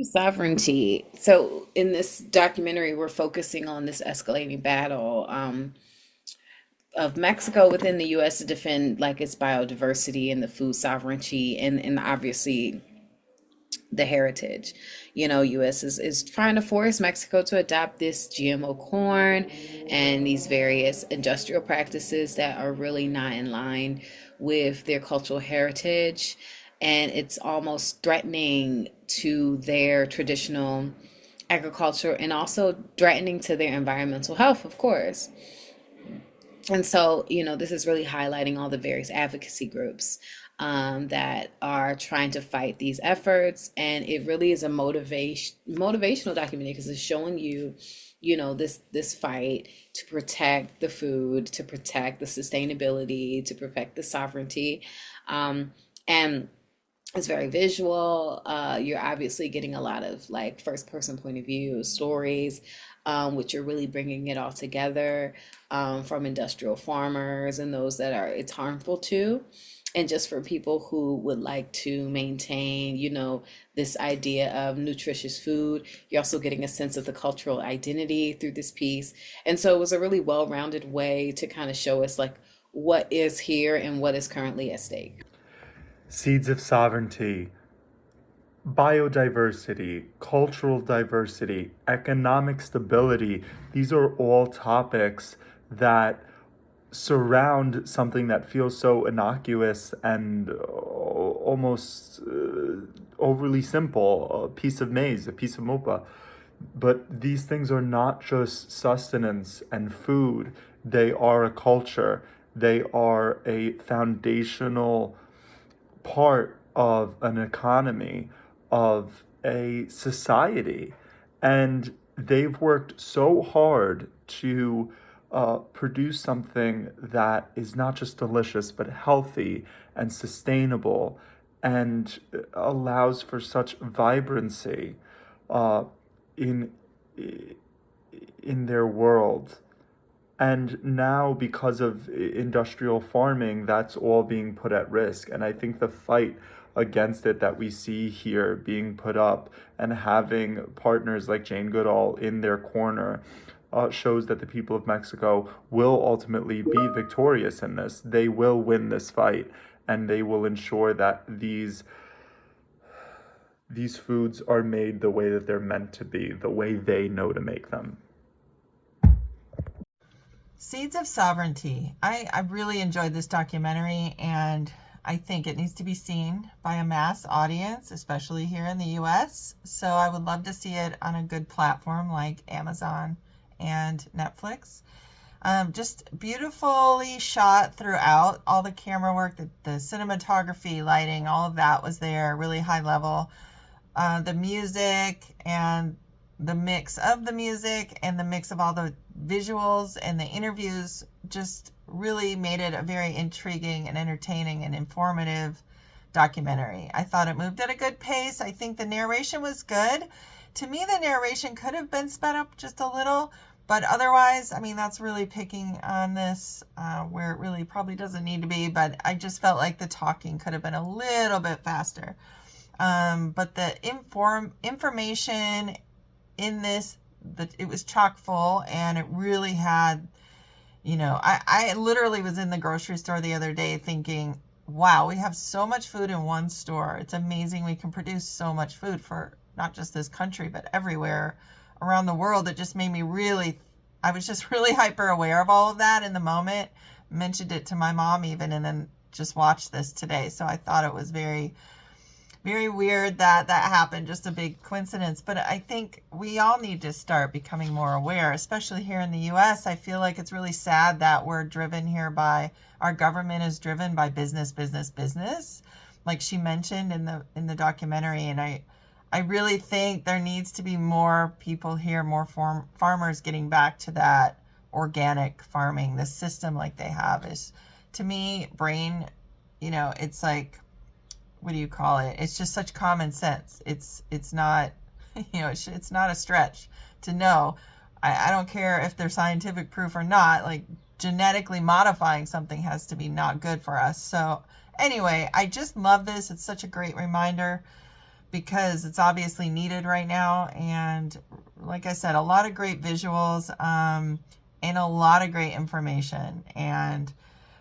Sovereignty. So in this documentary, we're focusing on this escalating battle of Mexico within the U.S. to defend like its biodiversity and the food sovereignty, and obviously the heritage. U.S. is trying to force Mexico to adopt this GMO corn and these various industrial practices that are really not in line with their cultural heritage. And it's almost threatening to their traditional agriculture and also threatening to their environmental health, of course. And so, this is really highlighting all the various advocacy groups that are trying to fight these efforts. And it really is a motivational documentary because it's showing you, this fight to protect the food, to protect the sustainability, to protect the sovereignty. And it's very visual. You're obviously getting a lot of like first person point of view stories, which are really bringing it all together, from industrial farmers and those that are it's harmful to. And just for people who would like to maintain, this idea of nutritious food, you're also getting a sense of the cultural identity through this piece. And so it was a really well-rounded way to kind of show us like what is here and what is currently at stake. Seeds of sovereignty, biodiversity, cultural diversity, economic stability, these are all topics that surround something that feels so innocuous and almost overly simple, a piece of maize, a piece of mopa. But these things are not just sustenance and food, they are a culture, they are a foundational part of an economy, of a society. And they've worked so hard to produce something that is not just delicious, but healthy and sustainable and allows for such vibrancy uh, in in their world. And now, because of industrial farming, that's all being put at risk. And I think the fight against it that we see here being put up and having partners like Jane Goodall in their corner shows that the people of Mexico will ultimately be victorious in this. They will win this fight, and they will ensure that these foods are made the way that they're meant to be, the way they know to make them. Seeds of Sovereignty. I really enjoyed this documentary, and I think it needs to be seen by a mass audience, especially here in the US. So I would love to see it on a good platform like Amazon and Netflix. Just beautifully shot throughout. All the camera work, the cinematography, lighting, all of that was there, really high level. The music and the mix of the music and the mix of all the visuals and the interviews just really made it a very intriguing and entertaining and informative documentary. I thought it moved at a good pace. I think the narration was good. To me, the narration could have been sped up just a little, but otherwise, I mean, that's really picking on this where it really probably doesn't need to be, but I just felt like the talking could have been a little bit faster. But the information in this, it was chock full, and it really had, I literally was in the grocery store the other day thinking, wow, we have so much food in one store. It's amazing we can produce so much food for not just this country, but everywhere around the world. It just made me I was just really hyper aware of all of that in the moment. Mentioned it to my mom even, and then just watched this today. So I thought it was very, very weird that happened, just a big coincidence. But I think we all need to start becoming more aware, especially here in the US. I feel like it's really sad that we're driven here our government is driven by business, business, business, like she mentioned in the documentary. And I really think there needs to be more people here, more farmers getting back to that organic farming. The system like they have is, to me, it's like, what do you call it? It's just such common sense. It's not It's not a stretch to know. I don't care if there's scientific proof or not, like genetically modifying something has to be not good for us. So anyway, I just love this. It's such a great reminder because it's obviously needed right now. And like I said, a lot of great visuals, and a lot of great information. And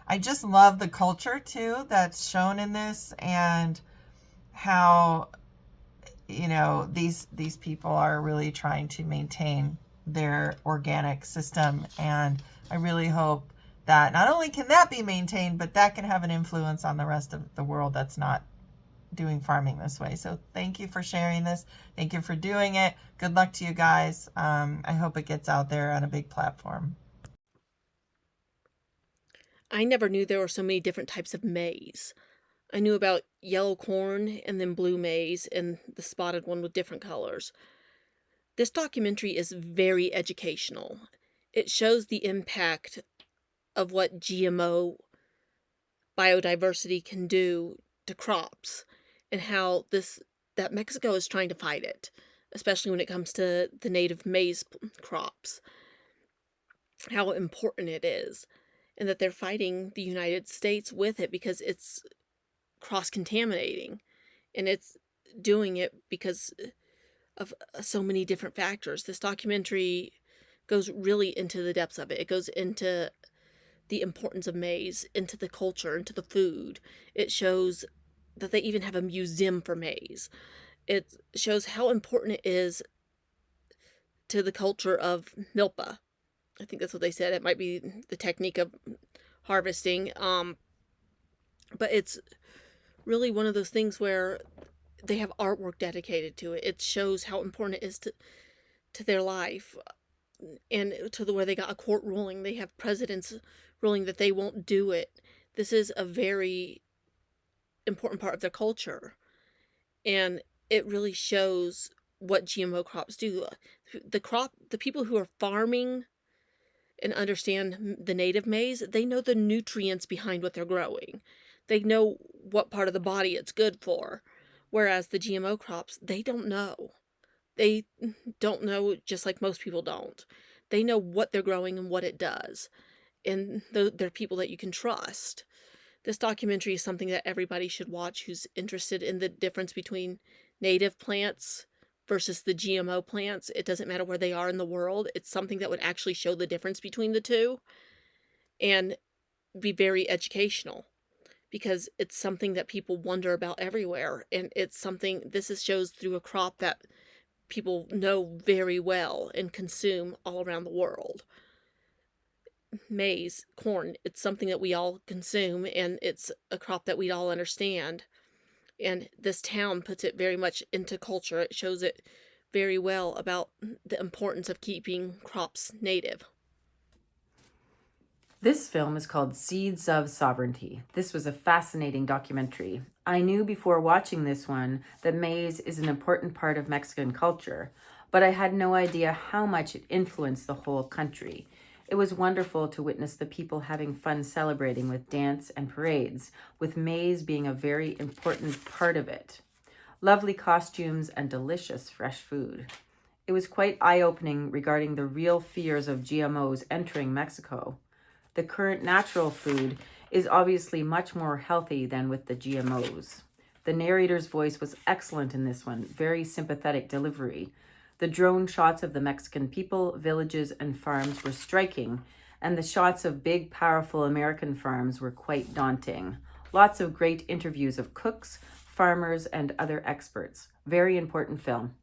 I just love the culture too that's shown in this, and how these people are really trying to maintain their organic system. And I really hope that not only can that be maintained, but that can have an influence on the rest of the world that's not doing farming this way. So thank you for sharing this. Thank you for doing it. Good luck to you guys. I hope it gets out there on a big platform. I never knew there were so many different types of maize. I knew about yellow corn and then blue maize and the spotted one with different colors. This documentary is very educational. It shows the impact of what GMO biodiversity can do to crops, and how that Mexico is trying to fight it, especially when it comes to the native maize crops, how important it is, and that they're fighting the United States with it because it's cross-contaminating, and it's doing it because of so many different factors. This documentary goes really into the depths of it. It goes into the importance of maize, into the culture, into the food. It shows that they even have a museum for maize. It shows how important it is to the culture of milpa. I think that's what they said. It might be the technique of harvesting. But it's really one of those things where they have artwork dedicated to it. It shows how important it is to their life, and to where they got a court ruling. They have presidents ruling that they won't do it. This is a very important part of their culture, and it really shows what GMO crops do. The people who are farming and understand the native maize, they know the nutrients behind what they're growing. They know what part of the body it's good for. Whereas the GMO crops, they don't know. They don't know, just like most people don't. They know what they're growing and what it does. And they're people that you can trust. This documentary is something that everybody should watch who's interested in the difference between native plants versus the GMO plants. It doesn't matter where they are in the world. It's something that would actually show the difference between the two and be very educational, because it's something that people wonder about everywhere. And it's something, shows through a crop that people know very well and consume all around the world. Maize, corn, it's something that we all consume, and it's a crop that we all understand. And this town puts it very much into culture. It shows it very well about the importance of keeping crops native. This film is called Seeds of Sovereignty. This was a fascinating documentary. I knew before watching this one that maize is an important part of Mexican culture, but I had no idea how much it influenced the whole country. It was wonderful to witness the people having fun celebrating with dance and parades, with maize being a very important part of it. Lovely costumes and delicious fresh food. It was quite eye-opening regarding the real fears of GMOs entering Mexico. The current natural food is obviously much more healthy than with the GMOs. The narrator's voice was excellent in this one, very sympathetic delivery. The drone shots of the Mexican people, villages, and farms were striking, and the shots of big, powerful American farms were quite daunting. Lots of great interviews of cooks, farmers, and other experts. Very important film.